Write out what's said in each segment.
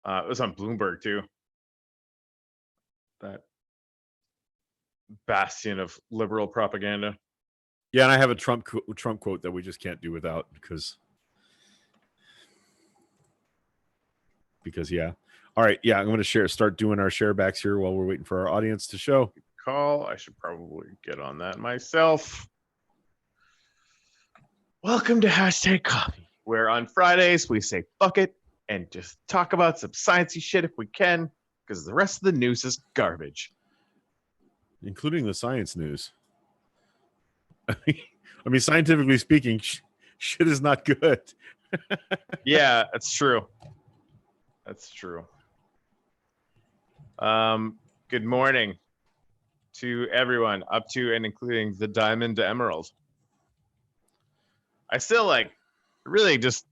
It was on Bloomberg too. That bastion of liberal propaganda. Yeah, and I have a Trump quote that we just can't do without because yeah. All right, yeah, I'm going to start doing our share backs here while we're waiting for our audience to show. Call. I should probably get on that myself. Welcome to Hashtag Coffee, where on Fridays we say fuck it and just talk about some sciencey shit if we can, because the rest of the news is garbage. Including the science news. I mean, scientifically speaking, shit is not good. Yeah, that's true. That's true. Good morning to everyone, up to and including the Diamond Emerald. I still really just,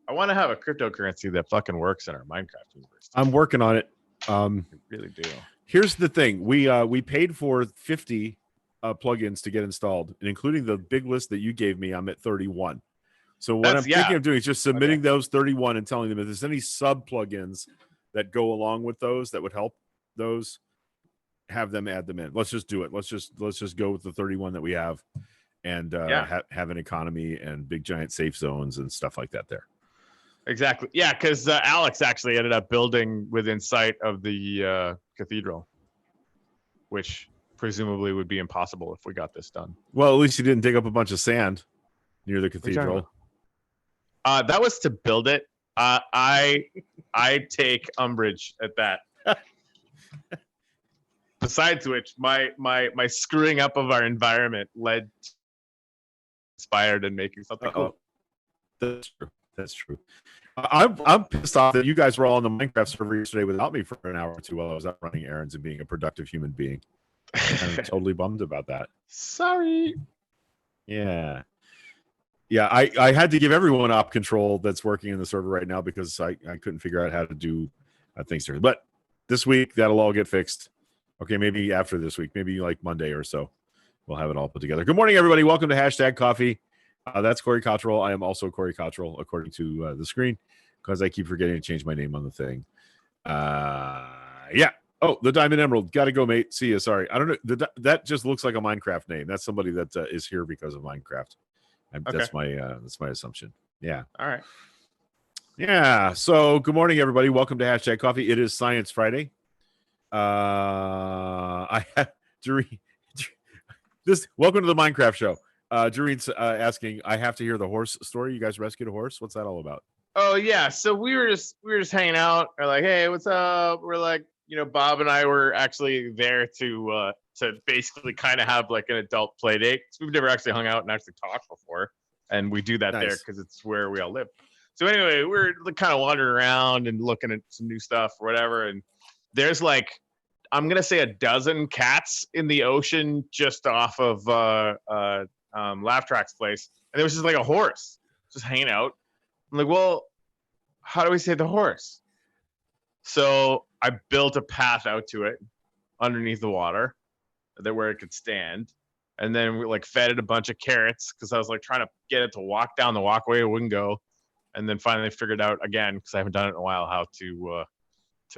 I want to have a cryptocurrency that fucking works in our Minecraft universe. I'm working on it. I really do. Here's the thing: we paid for 50 plugins to get installed, and including the big list that you gave me, I'm at 31. So what I'm thinking of doing is just submitting those 31 and telling them if there's any sub plugins that go along with those that would help those, have them add them in. Let's just do it. Let's just go with the 31 that we have, and have an economy and big giant safe zones and stuff like that there. Exactly. Yeah, because Alex actually ended up building within sight of the cathedral, which presumably would be impossible if we got this done. Well, at least he didn't dig up a bunch of sand near the cathedral. That was to build it. I take umbrage at that. Besides which, my screwing up of our environment led to inspired and making something cool. That's true. That's true. I'm pissed off that you guys were all on the Minecraft server yesterday without me for an hour or two while I was out running errands and being a productive human being. I'm totally bummed about that. Sorry. Yeah. Yeah, I had to give everyone op control that's working in the server right now because I couldn't figure out how to do things there. But this week, that'll all get fixed. Okay, maybe after this week, maybe like Monday or so, we'll have it all put together. Good morning, everybody. Welcome to Hashtag Coffee. That's Corey Cottrell. I am also Corey Cottrell, according to the screen, because I keep forgetting to change my name on the thing. Yeah. Oh, the Diamond Emerald. Got to go, mate. See you. Sorry. I don't know. That just looks like a Minecraft name. That's somebody that is here because of Minecraft. Okay. That's my assumption. Yeah. All right. Yeah. So good morning, everybody. Welcome to Hashtag Coffee. It is Science Friday. I have welcome to the Minecraft show. Doreen's asking, I have to hear the horse story. You guys rescued a horse? What's that all about? Oh yeah. So we were just hanging out. We're like, hey, what's up? We're like, Bob and I were actually there to basically kind of have like an adult play date. We've never actually hung out and actually talked before, and we do that there because it's where we all live. So anyway, we're kind of wandering around and looking at some new stuff or whatever, and there's like, I'm gonna say a dozen cats in the ocean just off of Laugh Track's place, and there was just like a horse just hanging out. I'm like, well, how do we save the horse? So I built a path out to it underneath the water where it could stand. And then we fed it a bunch of carrots because I was trying to get it to walk down the walkway. It wouldn't go. And then finally figured out again, because I haven't done it in a while, how to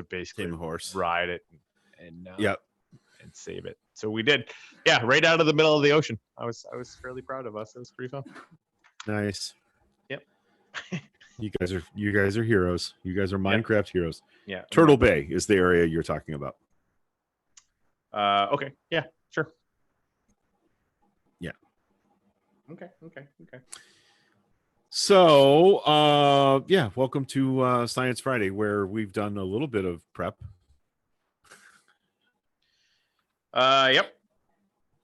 basically ride it and save it. So we did. Yeah, right out of the middle of the ocean. I was fairly proud of us. It was pretty fun. Nice. Yep. You guys are heroes. You guys are Minecraft heroes. Yeah. Turtle Bay is the area you're talking about. Okay. Yeah, sure. Yeah. Okay. So, welcome to Science Friday, where we've done a little bit of prep. Yep.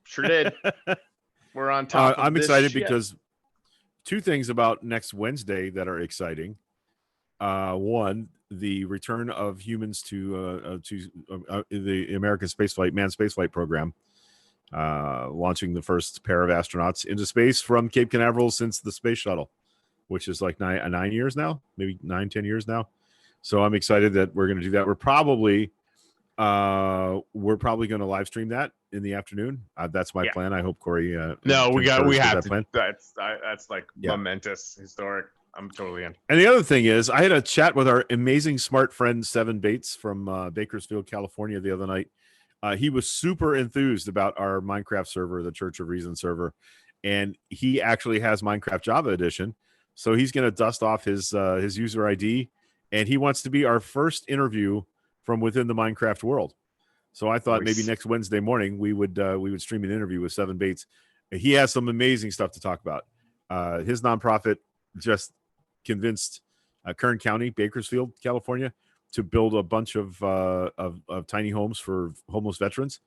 Sure did. We're on top of I'm this excited shit. because two things about next Wednesday that are exciting. One, the return of humans to the American manned spaceflight program, launching the first pair of astronauts into space from Cape Canaveral since the space shuttle, which is like 9 years now, maybe 10 years now. So I'm excited that we're going to do that. We're probably going to live stream that in the afternoon. That's my plan. I hope Corey. No, we have to. Plan. That's like momentous, historic. I'm totally in. And the other thing is, I had a chat with our amazing smart friend Seven Bates from Bakersfield, California, the other night. He was super enthused about our Minecraft server, the Church of Reason server, and he actually has Minecraft Java Edition. So he's going to dust off his user ID, and he wants to be our first interview from within the Minecraft world. So I thought maybe next Wednesday morning we would stream an interview with Seven Bates. He has some amazing stuff to talk about. His nonprofit just convinced Kern County, Bakersfield, California, to build a bunch of tiny homes for homeless veterans,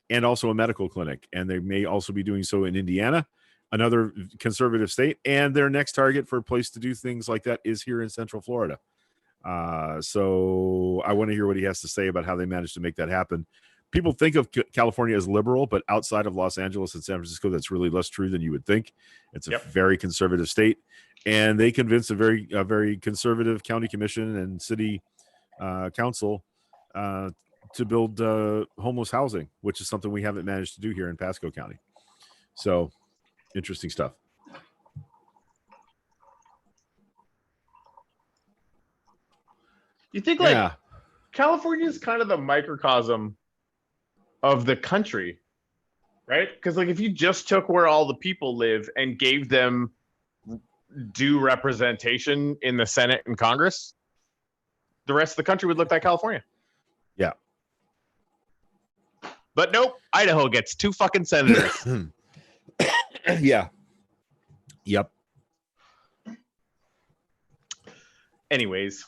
and also a medical clinic. And they may also be doing so in Indiana, another conservative state. And their next target for a place to do things like that is here in Central Florida. So I want to hear what he has to say about how they managed to make that happen. People think of California as liberal, but outside of Los Angeles and San Francisco, that's really less true than you would think. It's a very conservative state, and they convinced a very conservative county commission and city council to build homeless housing, which is something we haven't managed to do here in Pasco County. So interesting stuff. You think California is kind of the microcosm of the country, right? Because like if you just took where all the people live and gave them due representation in the Senate and Congress, the rest of the country would look like California. Yeah. But nope, Idaho gets 2 fucking senators. Yeah. Yep. Anyways.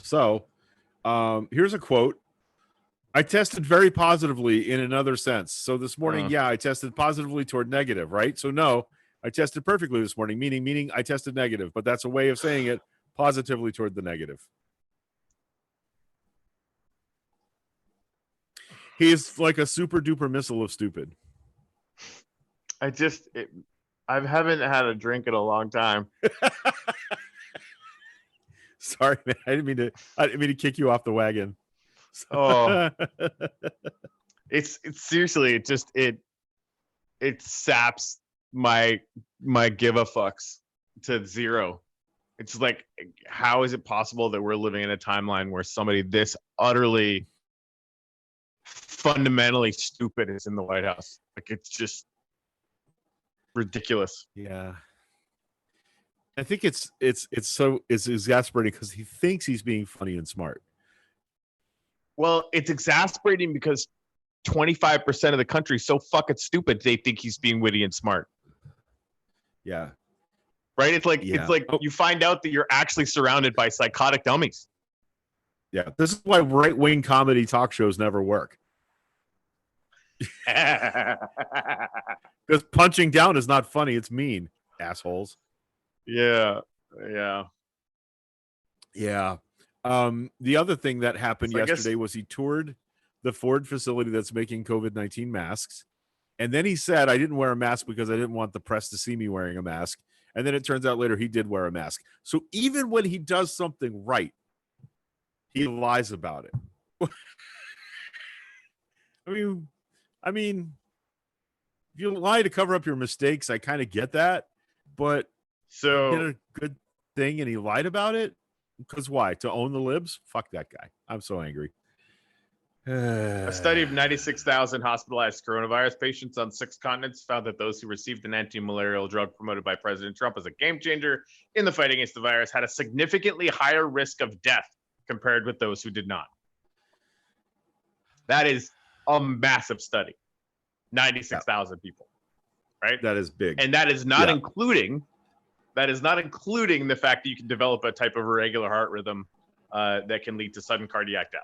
So here's a quote. I tested very positively in another sense. So this morning, I tested positively toward negative, right? So no, I tested perfectly this morning, meaning I tested negative, but that's a way of saying it, positively toward the negative. He is like a super duper missile of stupid. I haven't had a drink in a long time. Sorry, man. I didn't mean to kick you off the wagon. Oh, it's seriously, it saps my give a fucks to zero. It's like, how is it possible that we're living in a timeline where somebody this utterly fundamentally stupid is in the White House? Like, it's just ridiculous. Yeah. I think it's exasperating because he thinks he's being funny and smart. Well, it's exasperating because 25% of the country is so fucking stupid they think he's being witty and smart. Yeah. Right? It's like you find out that you're actually surrounded by psychotic dummies. Yeah. This is why right-wing comedy talk shows never work. Because punching down is not funny, it's mean, assholes. Yeah. The other thing that happened yesterday was he toured the Ford facility that's making COVID-19 masks. And then he said, I didn't wear a mask because I didn't want the press to see me wearing a mask. And then it turns out later he did wear a mask. So even when he does something right, he lies about it. I mean, if you lie to cover up your mistakes, I kind of get that. But so he did a good thing and he lied about it. Because why? To own the libs? Fuck that guy. I'm so angry. A study of 96,000 hospitalized coronavirus patients on 6 continents found that those who received an anti-malarial drug promoted by President Trump as a game changer in the fight against the virus had a significantly higher risk of death compared with those who did not. That is a massive study. 96,000 people, right? That is big. And that is not including the fact that you can develop a type of irregular heart rhythm that can lead to sudden cardiac death.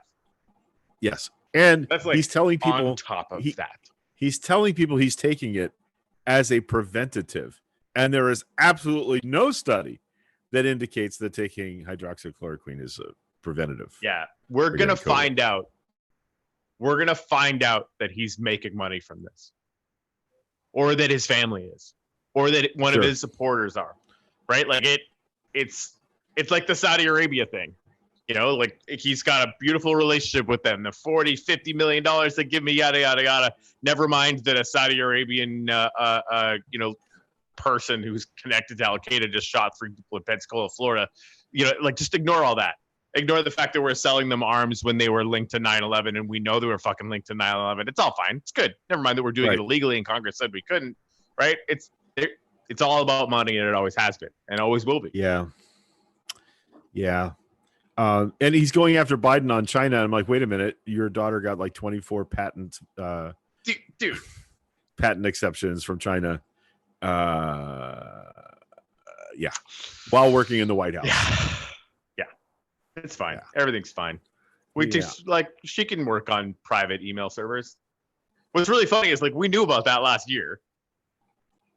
Yes. And that's like he's telling people on top of that. He's telling people he's taking it as a preventative. And there is absolutely no study that indicates that taking hydroxychloroquine is a preventative. Yeah. We're going to find out. We're going to find out that he's making money from this. Or that his family is. Or that one of his supporters are. Right? Like it's like the Saudi Arabia thing. You know, like he's got a beautiful relationship with them. The $40-50 million they give me, yada, yada, yada. Never mind that a Saudi Arabian, person who's connected to Al Qaeda just shot 3 people in Pensacola, Florida. Like just ignore all that. Ignore the fact that we're selling them arms when they were linked to 9/11, and we know they were fucking linked to 9/11. It's all fine. It's good. Never mind that we're doing it illegally, and Congress said we couldn't. Right? It's all about money, and it always has been, and always will be. Yeah. And he's going after Biden on China. I'm like, wait a minute, your daughter got like 24 patent dude. patent exceptions from China. Yeah, while working in the White House. Yeah. It's fine. Yeah. Everything's fine. She can work on private email servers. What's really funny is like we knew about that last year,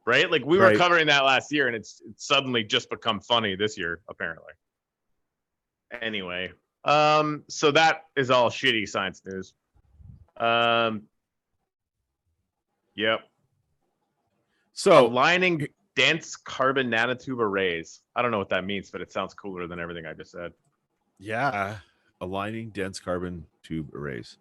right? Like we were covering that last year, and it's suddenly just become funny this year, apparently. Anyway, so that is all shitty science news. Yep. So aligning dense carbon nanotube arrays. I don't know what that means, but it sounds cooler than everything I just said. Yeah, aligning dense carbon tube arrays.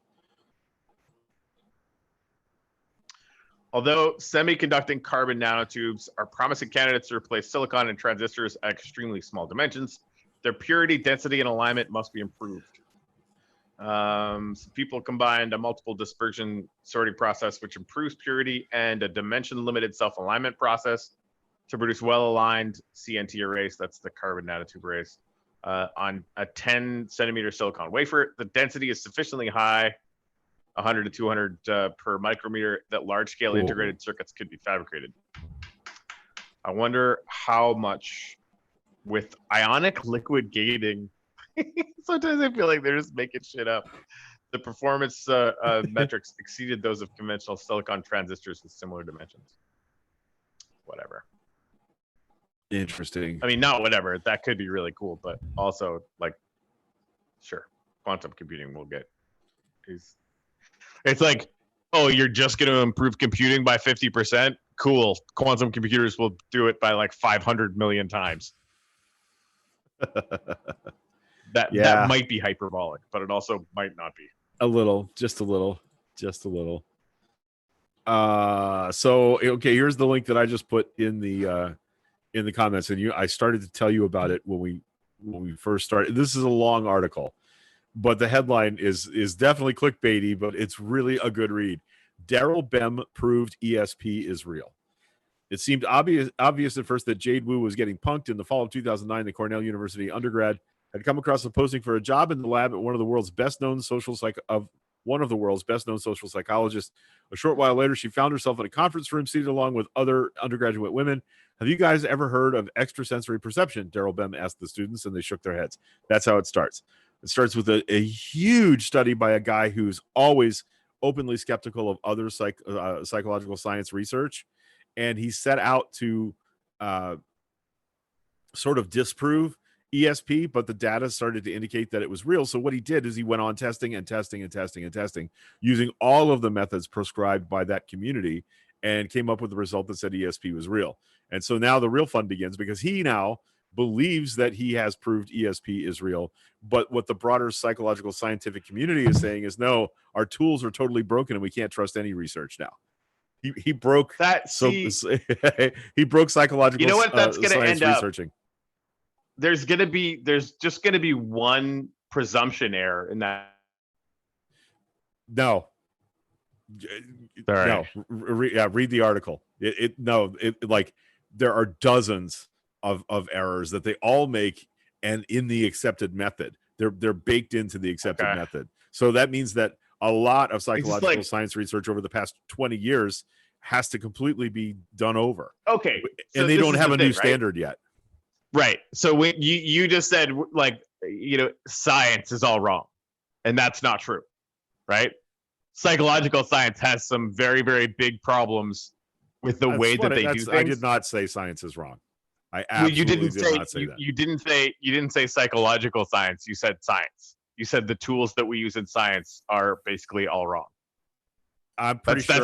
Although semiconducting carbon nanotubes are promising candidates to replace silicon and transistors at extremely small dimensions, their purity, density, and alignment must be improved. Some people combined a multiple dispersion sorting process, which improves purity, and a dimension-limited self-alignment process to produce well-aligned CNT arrays. That's the carbon nanotube arrays. On a 10-centimeter silicon wafer, the density is sufficiently high, 100 to 200 per micrometer, that large-scale integrated circuits could be fabricated. I wonder how much with ionic liquid gating. Sometimes I feel like they're just making shit up. The performance metrics exceeded those of conventional silicon transistors with similar dimensions. Whatever. Interesting. I mean, not whatever. That could be really cool, but also, like, sure, quantum computing will get. It's like, oh, you're just going to improve computing by 50%? Cool. Quantum computers will do it by like 500 million times. That might be hyperbolic, but it also might not be. Just a little. So okay, here's the link that I just put in the comments, and I started to tell you about it when we first started. This is a long article, but the headline is definitely clickbaity, but it's really a good read. Daryl Bem proved ESP is real. It seemed obvious at first that Jade Wu was getting punked. In the fall of 2009, the Cornell University undergrad had come across a posting for a job in the lab at one of the world's best-known social psychologists. A short while later, she found herself in a conference room seated along with other undergraduate women. Have you guys ever heard of extrasensory perception? Daryl Bem asked the students, and they shook their heads. That's how it starts. It starts with a huge study by a guy who's always openly skeptical of other psychological science research. And he set out to sort of disprove ESP, but the data started to indicate that it was real. So what he did is he went on testing using all of the methods prescribed by that community, and came up with the result that said ESP was real. And so now the real fun begins, because he now believes that he has proved ESP is real. But what the broader psychological scientific community is saying is, no, our tools are totally broken and we can't trust any research now. He broke that. So he broke psychological. You know what that's going to end up researching. There's just going to be one presumption error in that. No. Sorry. No. Read the article. Like there are dozens of errors that they all make, and in the accepted method, they're baked into the accepted method. So that means that a lot of psychological science research over the past 20 years has to completely be done over. Okay. And they don't have a new standard yet. Right. So when you just said, like, science is all wrong, and that's not true, right? Psychological science has some very, very big problems with the way that they do things. I did not say science is wrong. I absolutely did not say that. You didn't say psychological science. You said science. You said the tools that we use in science are basically all wrong. I'm pretty sure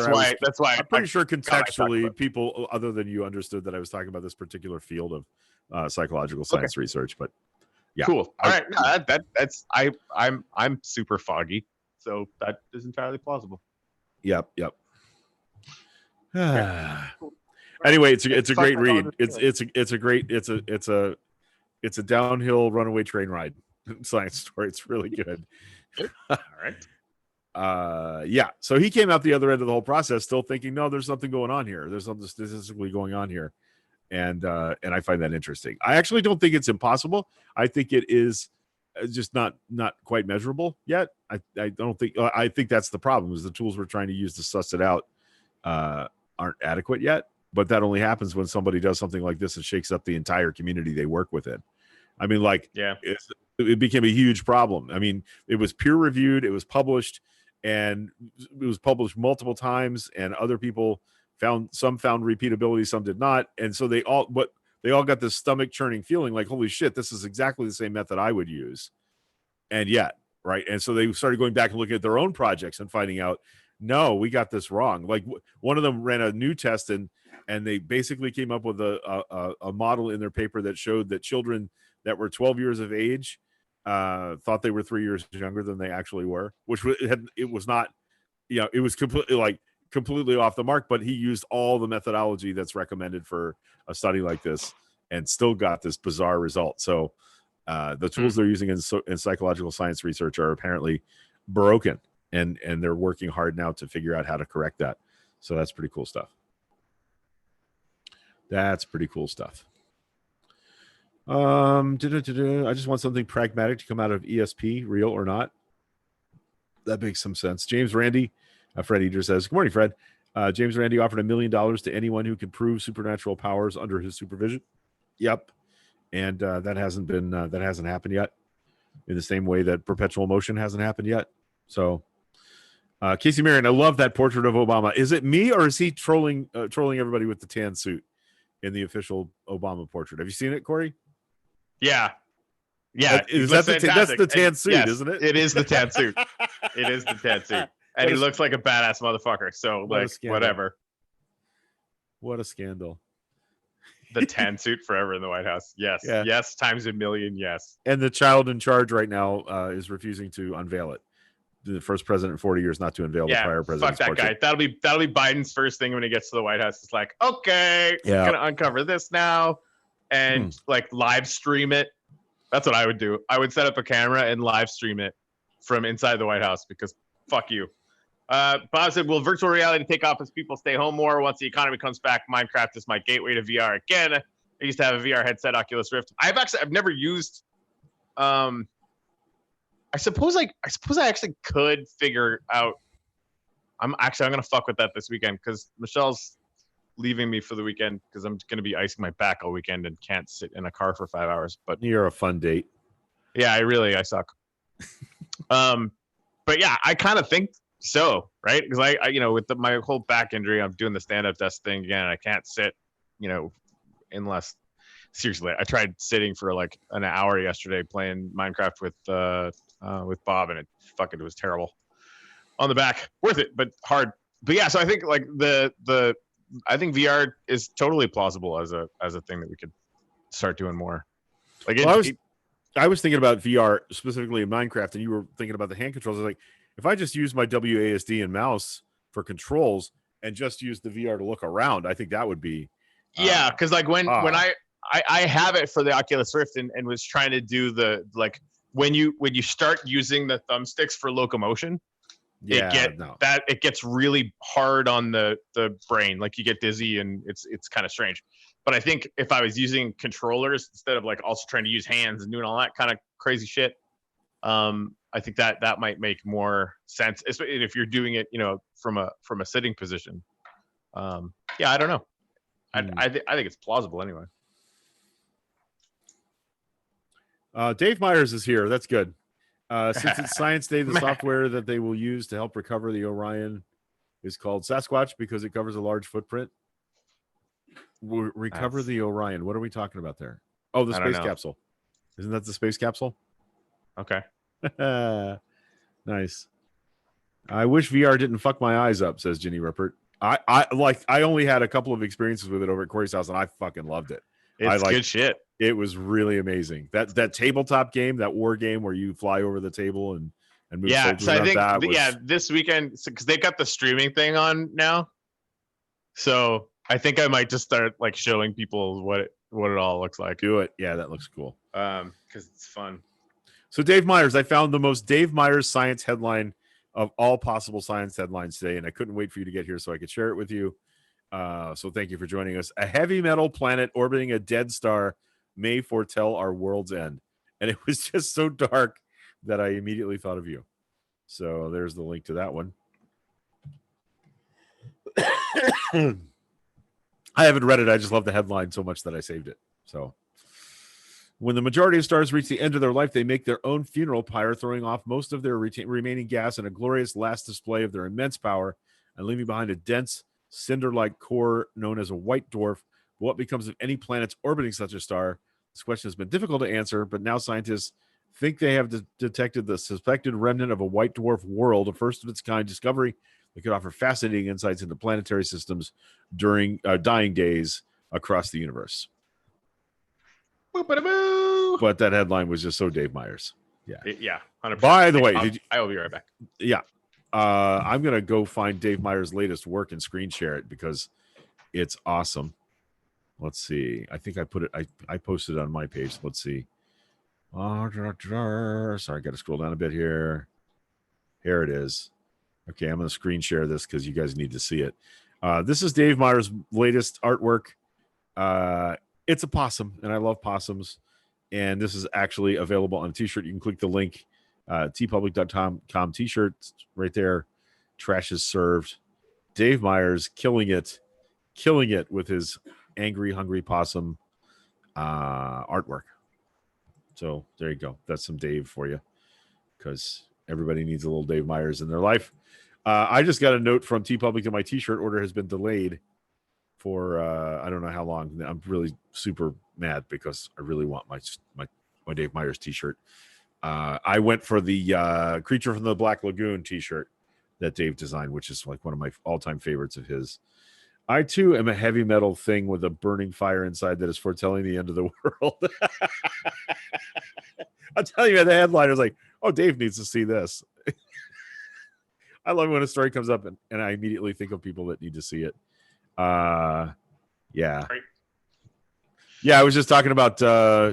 contextually God, people other than you understood that I was talking about this particular field of psychological science research. But yeah, cool. All right, no, I'm super foggy, so that is entirely plausible. Yep. Okay. Cool. Anyway, it's a Fuck great my read. phone. It's a downhill runaway train ride science story. It's really good. All right. Yeah. So he came out the other end of the whole process, still thinking, no, there's something going on here. There's something statistically going on here, and I find that interesting. I actually don't think it's impossible. I think it is just not quite measurable yet. I don't think. I think that's the problem. Is the tools we're trying to use to suss it out aren't adequate yet. But that only happens when somebody does something like this and shakes up the entire community they work within. I mean, like, Yeah. It became a huge problem. I mean, it was peer reviewed, it was published, and it was published multiple times, and other people found repeatability, some did not. And so they all got this stomach churning feeling like, holy shit, this is exactly the same method I would use. And yet, right. And so they started going back and looking at their own projects and finding out, no, we got this wrong. Like one of them ran a new test and they basically came up with a model in their paper that showed that children that were 12 years of age thought they were 3 years younger than they actually were, which it was not, it was completely off the mark, but he used all the methodology that's recommended for a study like this and still got this bizarre result. So the tools they're using in psychological science research are apparently broken, and they're working hard now to figure out how to correct that. So that's pretty cool stuff. I just want something pragmatic to come out of ESP, real or not. That makes some sense. James Randi, Fred Eater says, good morning, Fred. James Randi offered $1 million to anyone who can prove supernatural powers under his supervision. Yep. And that hasn't happened yet, in the same way that perpetual motion hasn't happened yet. So Casey Marion, I love that portrait of Obama. Is it me, or is he trolling everybody with the tan suit in the official Obama portrait? Have you seen it, Corey? Yeah. That's the tan suit, yes, isn't it? It is the tan suit. It is the tan suit. And he looks like a badass motherfucker. So, like, whatever. What a scandal. The tan suit forever in the White House. Yes. Yeah. Yes, times a million. Yes. And the child in charge right now is refusing to unveil it. The first president in 40 years not to unveil the prior president's fuck that portrait. guy. That'll be Biden's first thing when he gets to the White House. It's like, okay, gonna uncover this now and like live stream it. That's what I would do. I would set up a camera and live stream it from inside the White House, because fuck you. Bob said, will virtual reality take off as people stay home more once the economy comes back? Minecraft is my gateway to VR again. I used to have a VR headset, Oculus Rift. I've never used I suppose I actually could figure out. I'm gonna fuck with that this weekend, because Michelle's leaving me for the weekend because I'm gonna be icing my back all weekend and can't sit in a car for 5 hours. But you're a fun date. Yeah, I suck. But yeah, I kind of think so, right? Because I with my whole back injury, I'm doing the stand-up desk thing again, and I can't sit, unless. Seriously, I tried sitting for like an hour yesterday playing Minecraft with Bob, and it was terrible on the back. Worth it, but hard. But yeah, so I think like I think VR is totally plausible as a thing that we could start doing more. Like I was thinking about VR specifically in Minecraft, and you were thinking about the hand controls. I was like, if I just use my WASD and mouse for controls and just use the VR to look around, I think that would be because like when I have it for the Oculus Rift and was trying to do the like when you start using the thumbsticks for locomotion, it gets really hard on the brain. Like you get dizzy and it's kind of strange. But I think if I was using controllers instead of like also trying to use hands and doing all that kind of crazy shit, I think that might make more sense, especially if you're doing it, from a sitting position. I don't know. I think it's plausible anyway. Dave Myers is here. That's good. Since it's Science Day, the software that they will use to help recover the Orion is called Sasquatch because it covers a large footprint. Recover the Orion. What are we talking about there? Oh, the space capsule. Isn't that the space capsule? Okay. Nice. I wish VR didn't fuck my eyes up, says Ginny Ruppert. I only had a couple of experiences with it over at Corey's house, and I fucking loved it. It's good shit. It was really amazing. That tabletop game, that war game where you fly over the table and move soldiers. So I think this weekend, because they got the streaming thing on now. So I think I might just start like showing people what it all looks like. Do it. Yeah, that looks cool. Because it's fun. So Dave Myers, I found the most Dave Myers science headline of all possible science headlines today, and I couldn't wait for you to get here so I could share it with you. So thank you for joining us. A heavy metal planet orbiting a dead star may foretell our world's end. And it was just so dark that I immediately thought of you. So there's the link to that one. I haven't read it. I just love the headline so much that I saved it. So when the majority of stars reach the end of their life, they make their own funeral pyre, throwing off most of their remaining gas in a glorious last display of their immense power and leaving behind a dense, cinder-like core known as a white dwarf. What becomes of any planets orbiting such a star? This question has been difficult to answer, but now scientists think they have detected the suspected remnant of a white dwarf world, a first of its kind discovery that could offer fascinating insights into planetary systems during dying days across the universe. Boo-ba-da-boo. But that headline was just so Dave Myers. Yeah, 100%. By the way, I will be right back. Yeah. I'm going to go find Dave Myers' latest work and screen share it because it's awesome. Let's see. I think I put it, I posted it on my page. Let's see. Sorry, I got to scroll down a bit here. Here it is. Okay, I'm going to screen share this because you guys need to see it. This is Dave Myers' latest artwork. It's a possum, and I love possums. And this is actually available on a t-shirt. You can click the link, tpublic.com t-shirts right there. Trash is served. Dave Myers killing it with his angry, hungry possum artwork. So there you go. That's some Dave for you, because everybody needs a little Dave Myers in their life. I just got a note from TeePublic that my t-shirt order has been delayed for I don't know how long. I'm really super mad because I really want my Dave Myers t-shirt. I went for the Creature from the Black Lagoon t-shirt that Dave designed, which is like one of my all-time favorites of his. I too am a heavy metal thing with a burning fire inside that is foretelling the end of the world. I'll tell you, the headline was like, oh, Dave needs to see this. I love when a story comes up and I immediately think of people that need to see it. Yeah. Right. Yeah, I was just talking about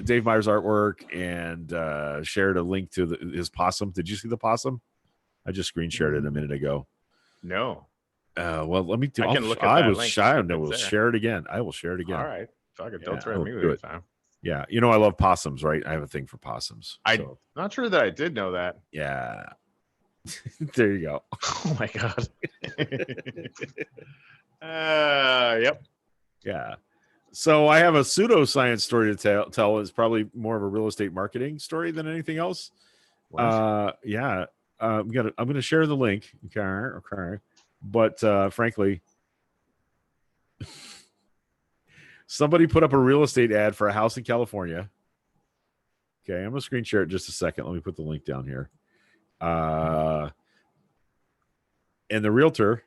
Dave Myers' artwork and shared a link to his possum. Did you see the possum? I just screen shared it a minute ago. No. Well, let me do. I can look at I that was link shy. if No, it's we'll there. share it again. I will share it again. All right. Fuck it. Yeah, Don't threaten me I'll with do it it. time. Yeah, you know I love possums, right? I have a thing for possums. I'm not sure that I did know that. Yeah. There you go. Oh my god. Yep. Yeah. So I have a pseudoscience story to tell. It's probably more of a real estate marketing story than anything else. Yeah. I'm gonna share the link. Okay. But frankly, somebody put up a real estate ad for a house in California. Okay, I'm gonna screen share it just a second. Let me put the link down here. And the realtor,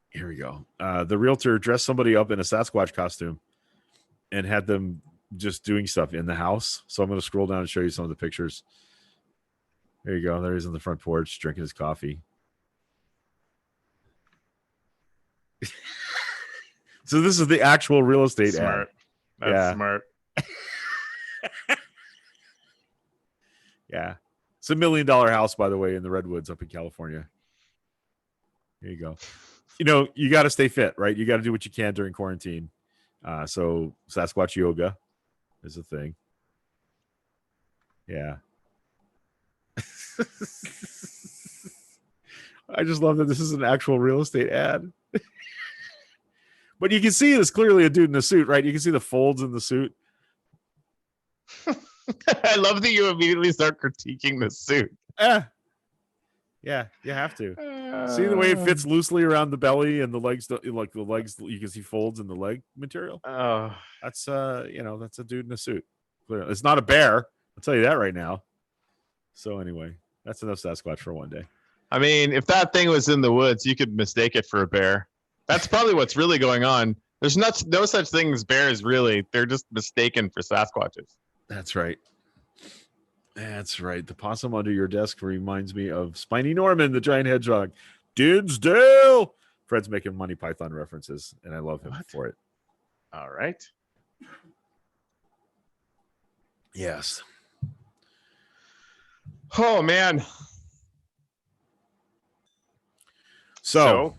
here we go. The realtor dressed somebody up in a Sasquatch costume and had them just doing stuff in the house. So I'm going to scroll down and show you some of the pictures. There you go. There he's on the front porch drinking his coffee. So this is the actual real estate Smart. ad. That's Yeah. smart. Yeah. It's $1 million house, by the way, in the Redwoods up in California. There you go. You know, you got to stay fit, right? You got to do what you can during quarantine. So Sasquatch yoga is a thing. Yeah. I just love that this is an actual real estate ad. But you can see it's clearly a dude in a suit, right? You can see the folds in the suit. I love that you immediately start critiquing the suit. Yeah, you have to. See the way it fits loosely around the belly and the legs, like the legs, you can see folds in the leg material. That's that's a dude in a suit. Clearly. It's not a bear. I'll tell you that right now. So anyway, that's enough Sasquatch for one day. I mean, if that thing was in the woods, you could mistake it for a bear. That's probably what's really going on. There's no such thing as bears, really. They're just mistaken for Sasquatches. That's right. That's right. The possum under your desk reminds me of Spiny Norman, the giant hedgehog. Didsdale, Fred's making Monty Python references, and I love him for it. All right. Yes. Oh man. So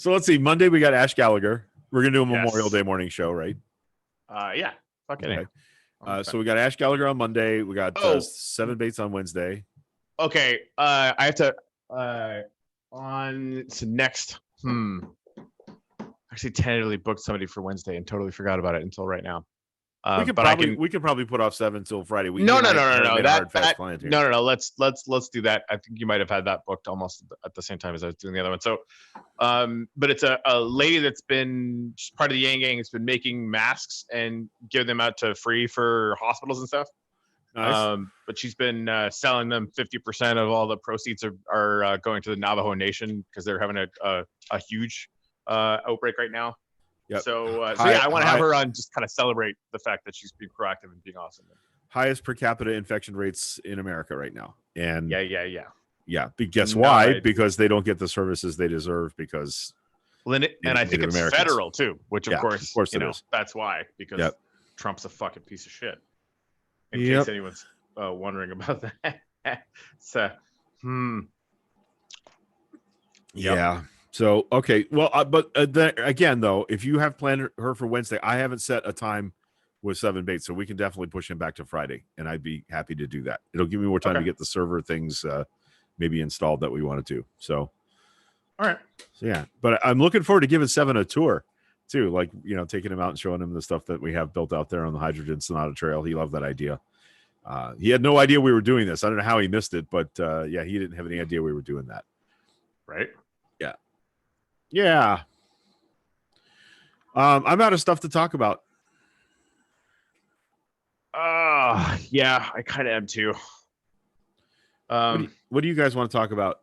let's see. Monday we got Ash Gallagher. We're gonna do a Memorial Day morning show, right? Yeah. Fucking okay. So we got Ash Gallagher on Monday. We got 7 Bates on Wednesday. Okay. I have to on to next. Actually, tentatively booked somebody for Wednesday and totally forgot about it until right now. We could probably put off 7 until Friday. No. Let's do that. I think you might have had that booked almost at the same time as I was doing the other one. So, but it's a lady that's been part of the Yang Gang. Has been making masks and giving them out to free for hospitals and stuff. Nice. But she's been selling them 50% of all the proceeds are going to the Navajo Nation because they're having a huge outbreak right now. Yep. So I want to have her on, just kind of celebrate the fact that she's being proactive and being awesome. Highest per capita infection rates in America right now. And yeah. But guess why? Right. Because they don't get the services they deserve because. And I think it's Americans. Federal too, which of course it is. That's why, because Trump's a fucking piece of shit. In case anyone's wondering about that. So, Yeah. So, okay. Well, but again, though, if you have planned her for Wednesday, I haven't set a time with 7 Bates, so we can definitely push him back to Friday, and I'd be happy to do that. It'll give me more time to get the server things maybe installed that we want to do. So, all right. So, yeah. But I'm looking forward to giving 7 a tour, too. Like, taking him out and showing him the stuff that we have built out there on the Hydrogen Sonata Trail. He loved that idea. He had no idea we were doing this. I don't know how he missed it, but he didn't have any idea we were doing that. Right. Yeah. I'm out of stuff to talk about. Yeah, I kind of am too. What do you guys want to talk about?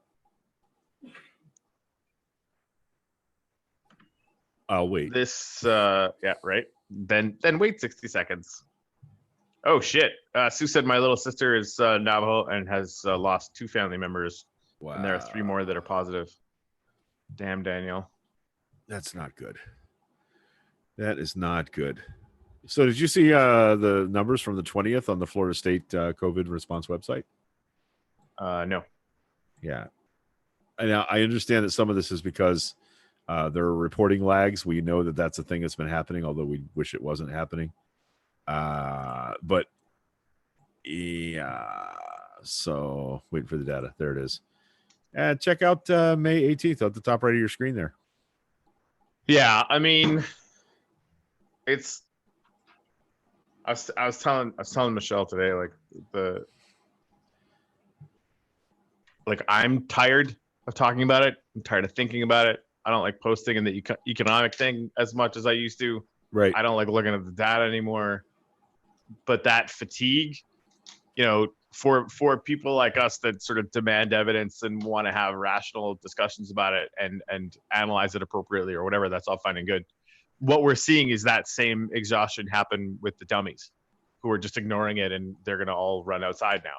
I'll wait. This, right. Then wait 60 seconds. Oh shit. Sue said my little sister is Navajo and has lost 2 family members. Wow. And there are 3 more that are positive. Damn, Daniel. That's not good. That is not good. So did you see the numbers from the 20th on the Florida State COVID response website? No. Yeah. And I understand that some of this is because there are reporting lags. We know that that's a thing that's been happening, although we wish it wasn't happening. But yeah. So waiting for the data. There it is. And check out May 18th at the top right of your screen there. Yeah, I mean, it's. I was telling Michelle today, I'm tired of talking about it. I'm tired of thinking about it. I don't like posting in the economic thing as much as I used to. Right. I don't like looking at the data anymore. But that fatigue, for people like us that sort of demand evidence and want to have rational discussions about it and analyze it appropriately or whatever, that's all fine and good. What we're seeing is that same exhaustion happen with the dummies who are just ignoring it, and they're going to all run outside now.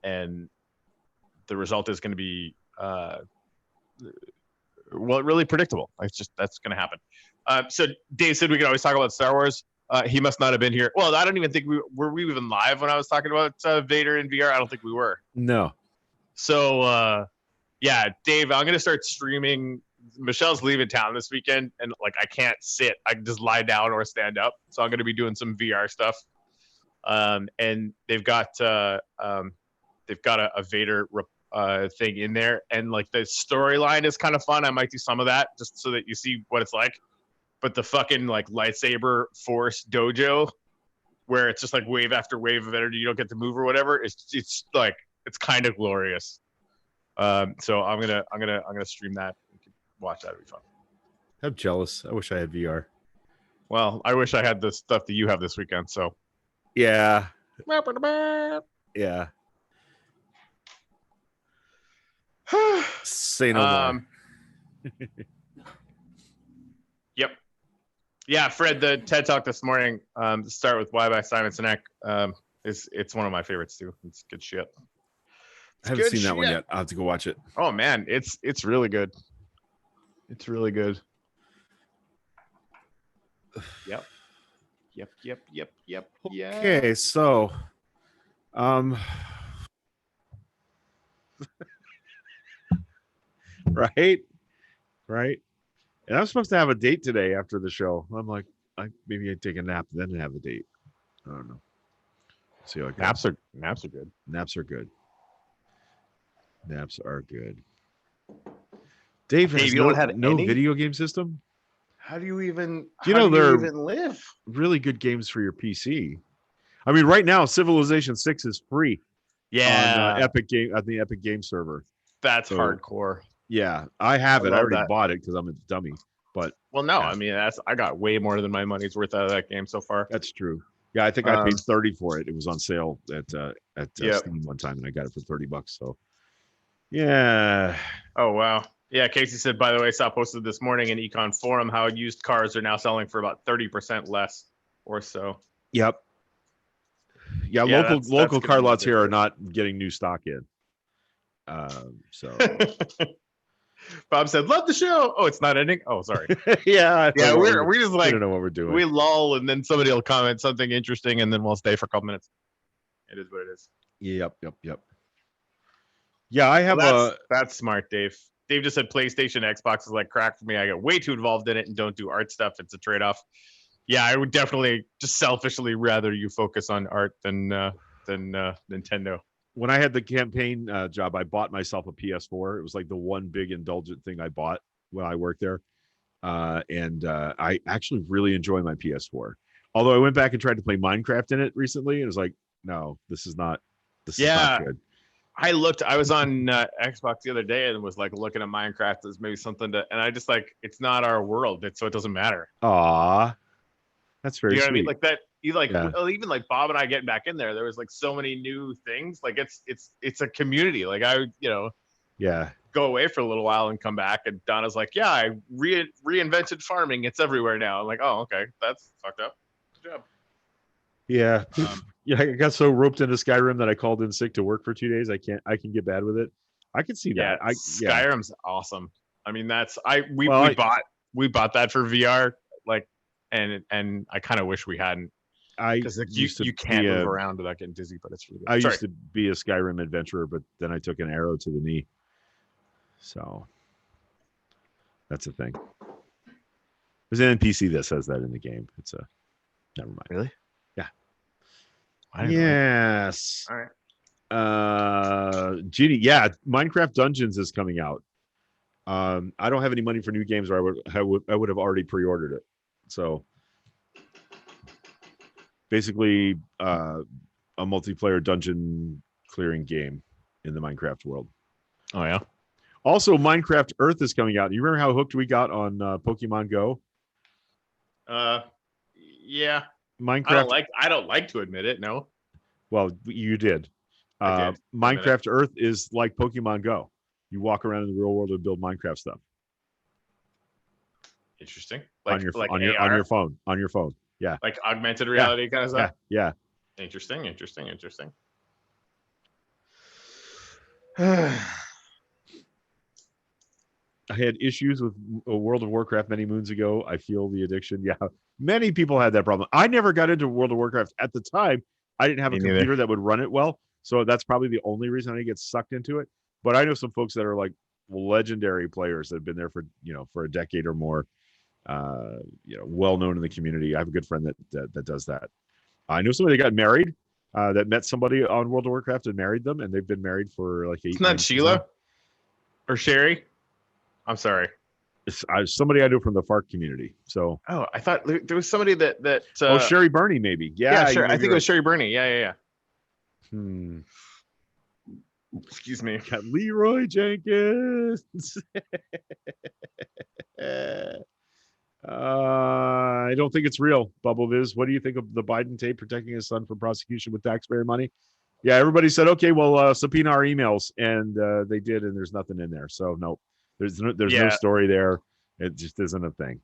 And the result is going to be, really predictable. That's going to happen. So Dave said we could always talk about Star Wars. He must not have been here. Well, I don't even think were we even live when I was talking about Vader in VR. I don't think we were. No. So, Dave, I'm going to start streaming. Michelle's leaving town this weekend, and I can't sit. I can just lie down or stand up. So I'm going to be doing some VR stuff. And they've got a Vader thing in there, and the storyline is kind of fun. I might do some of that just so that you see what it's like. But the fucking lightsaber force dojo, where it's just wave after wave of energy, you don't get to move or whatever. It's kind of glorious. So I'm gonna stream that. You can watch that. It'll be fun. I'm jealous. I wish I had VR. Well, I wish I had the stuff that you have this weekend. So yeah. Yeah. Say no more. Yep. Yeah, Fred, the TED Talk this morning, to start with Why by Simon Sinek, it's one of my favorites too. It's good shit. I haven't good seen that one shit. yet. I'll have to go watch it. Oh man, it's really good. It's really good. Yep. Yeah. Okay, so right. Right. And I'm supposed to have a date today after the show. I'm like, maybe I'd take a nap, then have a date. I don't know. See how it goes. Naps are good. Naps are good. Naps are good. Dave has you don't have no any? video game system. How do you even? You know, they're even live? really good games for your PC. I mean, right now, Civilization 6 is free Yeah, on Epic Game at the Epic Game server. that's So, hardcore. Yeah, I have it. I love already that. bought it because I'm a dummy. But Well, no, Yeah. I mean I got way more than my money's worth out of that game so far. that's true. Yeah, I think I paid Um, 30 for it. It was on sale at Yep. Steam one time, and I got it for $30. So, yeah, Oh wow. Yeah, Casey said, by the way, saw posted this morning in Econ Forum how used cars are now selling for about 30% less or so. yep, yeah. Yeah, Local that's car gonna be lots here are ridiculous. not getting new stock in. So Bob said, "Love the show." Oh, it's not ending. Oh, sorry. yeah, Yeah, we just we like don't know what we're doing. we lull, and then somebody will comment something interesting, and then we'll stay for a couple minutes. It is what it is. Yep. Yeah, I have Well, that's smart, Dave. Dave just said PlayStation, Xbox is like crack for me. I get way too involved in it and don't do art stuff. It's a trade-off. Yeah, I would definitely just selfishly rather you focus on art than Nintendo. when I had the campaign job, I bought myself a PS4. It was like the one big indulgent thing I bought when I worked there. And I actually really enjoy my PS4. Although I went back and tried to play Minecraft in it recently, and it was like, no, this is not good. I was on Xbox the other day and was like looking at Minecraft as maybe something to, and I just like, it's not our world. So it doesn't matter. Aw, that's very You know what sweet. I mean? Like that, you like, Yeah. well, even like Bob and I getting back in there was like so many new things. Like it's a community. Like I, Yeah. go away for a little while and come back. And Donna's like, yeah, I reinvented farming. It's everywhere now. I'm like, oh, okay. That's fucked up. Good job. Yeah. Yeah, I got so roped into Skyrim that I called in sick to work for 2 days. I can get bad with it. I can see Yeah. that. Skyrim's awesome. I mean, we bought that for VR. Like, and I kind of wish we hadn't. Because you can't move around without getting dizzy, but it's really good. I used to be a Skyrim adventurer, but then I took an arrow to the knee. So that's a thing. There's an NPC that says that in the game. Never mind. Really? Yeah. Yes. All right. Genie, yeah, Minecraft Dungeons is coming out. I don't have any money for new games, or I would have already pre-ordered it. So basically, a multiplayer dungeon clearing game in the Minecraft world. Oh yeah. Also, Minecraft Earth is coming out. You remember how hooked we got on Pokemon Go? Yeah. Minecraft. I don't like to admit it. No. Well, you did. I did. Minecraft Earth is like Pokemon Go. You walk around in the real world and build Minecraft stuff. Interesting. On your phone. Yeah. Like augmented reality kind of stuff. Yeah. Interesting. I had issues with World of Warcraft many moons ago. I feel the addiction. Yeah, many people had that problem. I never got into World of Warcraft at the time. I didn't have a computer that would run it well, so that's probably the only reason I get sucked into it. But I know some folks that are like legendary players that have been there for a decade or more. Well known in the community. I have a good friend that does that. I know somebody that got married. That met somebody on World of Warcraft and married them, and they've been married for like 8 years. It's not Sheila or Sherry. I'm sorry. It's somebody I know from the FARC community. So. Oh, I thought there was somebody that. Sherry Burney, maybe. Yeah, sure. I think it was Sherry Burney. Yeah. Excuse me. Got Leroy Jenkins. I don't think it's real. Bubble Viz, what do you think of the Biden tape protecting his son from prosecution with taxpayer money? Yeah, everybody said, okay, well, subpoena our emails, and they did, and there's nothing in there. So no, there's no story there. It just isn't a thing.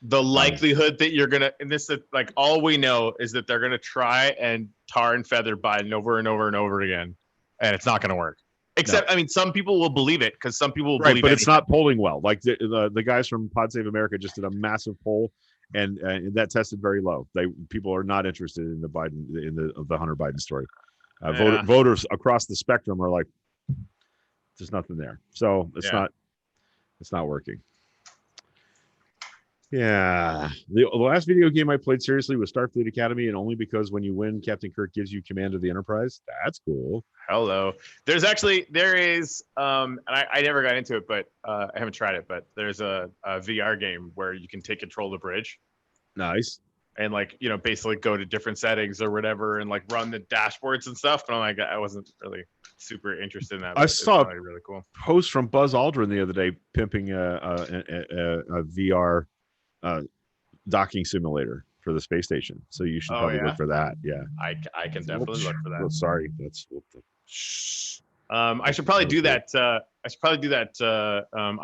The likelihood that you're gonna, and this is like all we know is that they're gonna try and tar and feather Biden over and over and over again, and it's not gonna work. Except, I mean, some people will believe it because some people will Right, believe but anything. it's not polling well. Like the guys from Pod Save America just did a massive poll, and that tested very low. People are not interested in the Hunter Biden story. Voters across the spectrum are like, there's nothing there, so it's not working. Yeah, the last video game I played seriously was Starfleet Academy, and only because when you win, Captain Kirk gives you command of the Enterprise. That's cool. Hello. There is, and I never got into it, but I haven't tried it, but there's a VR game where you can take control of the bridge. Nice. And like, basically go to different settings or whatever and like run the dashboards and stuff. But I'm like, I wasn't really super interested in that. I saw a really cool post from Buzz Aldrin the other day pimping a VR docking simulator for the space station. So you should probably look for that. Yeah. I can definitely look for that. Oh, sorry. That's what the I should probably do that.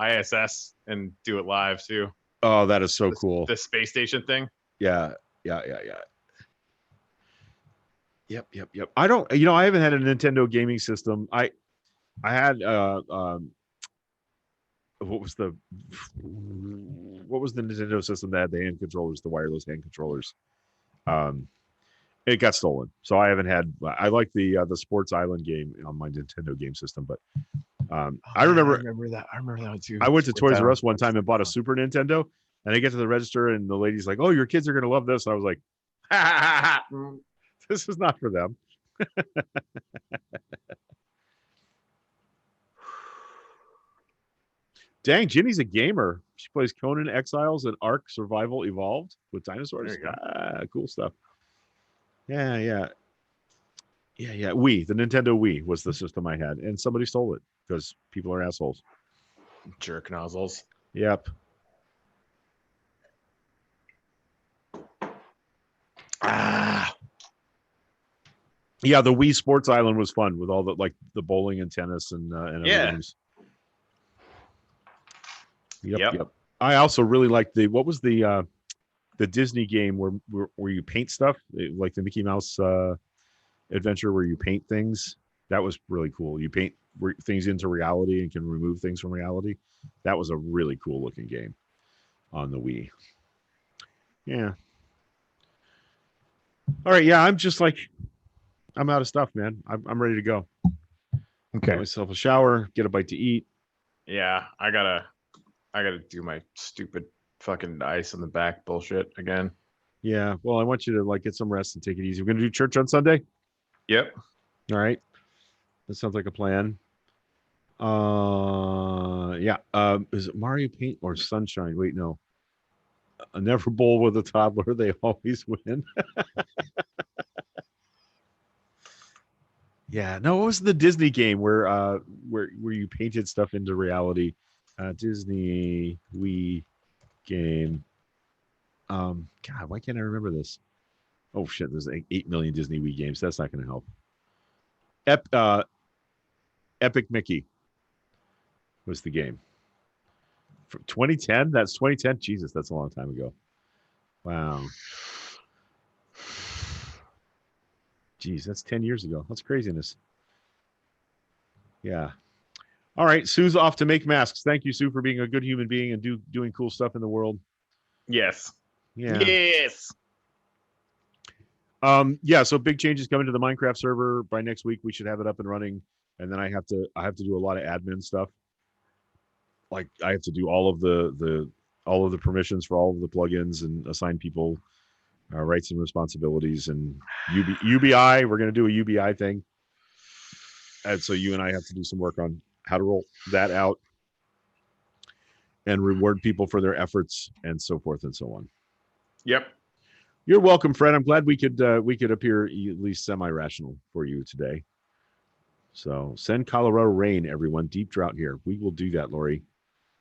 ISS and do it live too. Oh, that is so cool. The space station thing. Yeah. Yep. I haven't had a Nintendo gaming system. I had what was the Nintendo system that had the hand controllers, the wireless hand controllers? It got stolen, so I haven't had. I like the Sports Island game on my Nintendo game system, but I remember that one too. I went to Toys R Us one time and bought a Super Nintendo, and I get to the register, and the lady's like, "Oh, your kids are gonna love this." And I was like, "This is not for them." Dang, Ginny's a gamer. She plays Conan Exiles and Ark Survival Evolved with dinosaurs. Cool stuff. Yeah. Wii, the Nintendo Wii was the system I had, and somebody stole it because people are assholes. Jerk nozzles. Yep. Yeah, the Wii Sports Island was fun with all the bowling and tennis and other games. Yep. I also really liked what was the Disney game where you paint stuff, like the Mickey Mouse adventure where you paint things. That was really cool. You paint things into reality and can remove things from reality. That was a really cool looking game on the Wii. Yeah. All right. Yeah, I'm just like, I'm out of stuff, man. I'm ready to go. Okay. Get myself a shower, get a bite to eat. Yeah, I gotta do my stupid fucking ice on the back bullshit again. Yeah. Well, I want you to get some rest and take it easy. We're gonna do church on Sunday. Yep. All right. That sounds like a plan. Yeah. Is it Mario Paint or Sunshine? Wait, no. I never bowl with a toddler. They always win. Yeah. No, what was the Disney game where you painted stuff into reality? Disney Wii game. God, why can't I remember this? Oh shit, there's 8 million Disney Wii games. That's not going to help. Epic Mickey was the game. From 2010? That's 2010? Jesus, that's a long time ago. Wow. Jeez, that's 10 years ago. That's craziness. Yeah. All right, Sue's off to make masks. Thank you, Sue, for being a good human being and doing cool stuff in the world. Yes. Yeah. Yes. Yeah, so big changes coming to the Minecraft server. By next week we should have it up and running, and then I have to do a lot of admin stuff. Like I have to do all of the permissions for all of the plugins and assign people rights and responsibilities, and UBI, we're going to do a UBI thing. And so you and I have to do some work on how to roll that out and reward people for their efforts and so forth and so on. Yep. You're welcome, Fred. I'm glad we could appear at least semi-rational for you today. So send Colorado rain, everyone. Deep drought here. We will do that, Lori.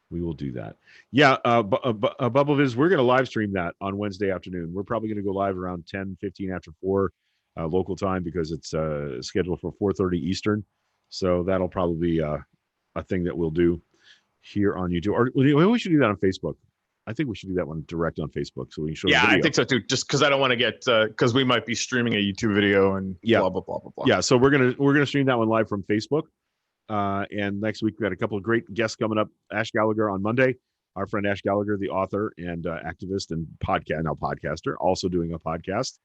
We will do that. Yeah, BubbleViz, we're going to live stream that on Wednesday afternoon. We're probably going to go live around 10:15 after 4 local time because it's scheduled for 4:30 Eastern. So that'll probably be a thing that we'll do here on YouTube. Or we should do that on Facebook. I think we should do that one direct on Facebook so we can show. Yeah, I think so too. Just because I don't want to get because we might be streaming a YouTube video and blah blah blah blah blah. Yeah, so we're gonna stream that one live from Facebook, And next week we got a couple of great guests coming up. Ash Gallagher on Monday. Our friend Ash Gallagher, the author and activist and podcaster, also doing a podcast.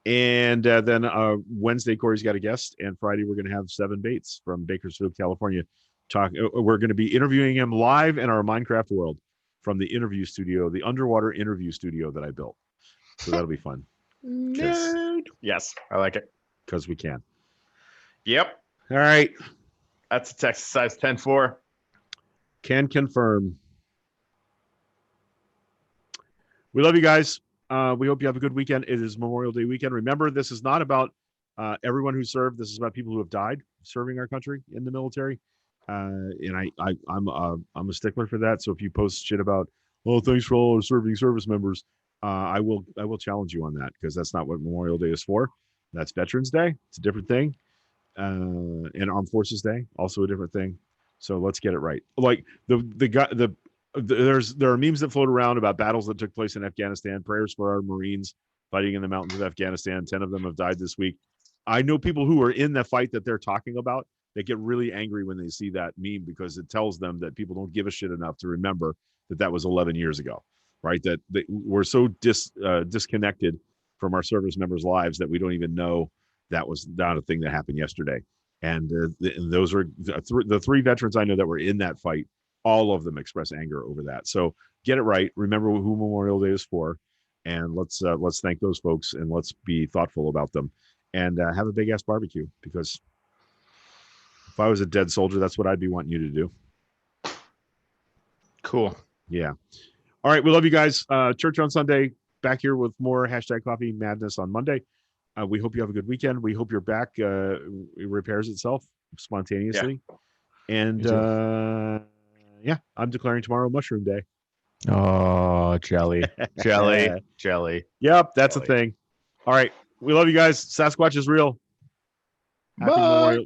And then Wednesday, Corey's got a guest, and Friday we're going to have Seven Bates from Bakersfield, California. We're going to be interviewing him live in our Minecraft world from the interview studio, the underwater interview studio that I built. So that'll be fun. Nerd. Yes, I like it. Because we can. Yep. All right. That's a Texas size 10-4. Can confirm. We love you guys. We hope you have a good weekend. It is Memorial Day weekend. Remember, this is not about everyone who served. This is about people who have died serving our country in the military. And I'm a stickler for that. So if you post shit about, oh, thanks for all our serving service members, I will challenge you on that, because that's not what Memorial Day is for. That's Veterans Day. It's a different thing. And Armed Forces Day, also a different thing. So let's get it right. Like there are memes that float around about battles that took place in Afghanistan. Prayers for our Marines fighting in the mountains of Afghanistan. 10 of them have died this week. I know people who are in the fight that they're talking about. They get really angry when they see that meme, because it tells them that people don't give a shit enough to remember that was 11 years ago, right? That we're so disconnected from our service members' lives that we don't even know that was not a thing that happened yesterday. And those are the three veterans I know that were in that fight. All of them express anger over that. So get it right. Remember who Memorial Day is for, and let's thank those folks, and let's be thoughtful about them, and have a big ass barbecue, because if I was a dead soldier, that's what I'd be wanting you to do. Cool. Yeah. All right. We love you guys. Church on Sunday. Back here with more #Coffee Madness on Monday. We hope you have a good weekend. We hope your back repairs itself spontaneously. Yeah. And yeah, I'm declaring tomorrow Mushroom Day. Oh, jelly. Jelly. Yep, that's a thing. All right. We love you guys. Sasquatch is real. Happy Bye. Memorial.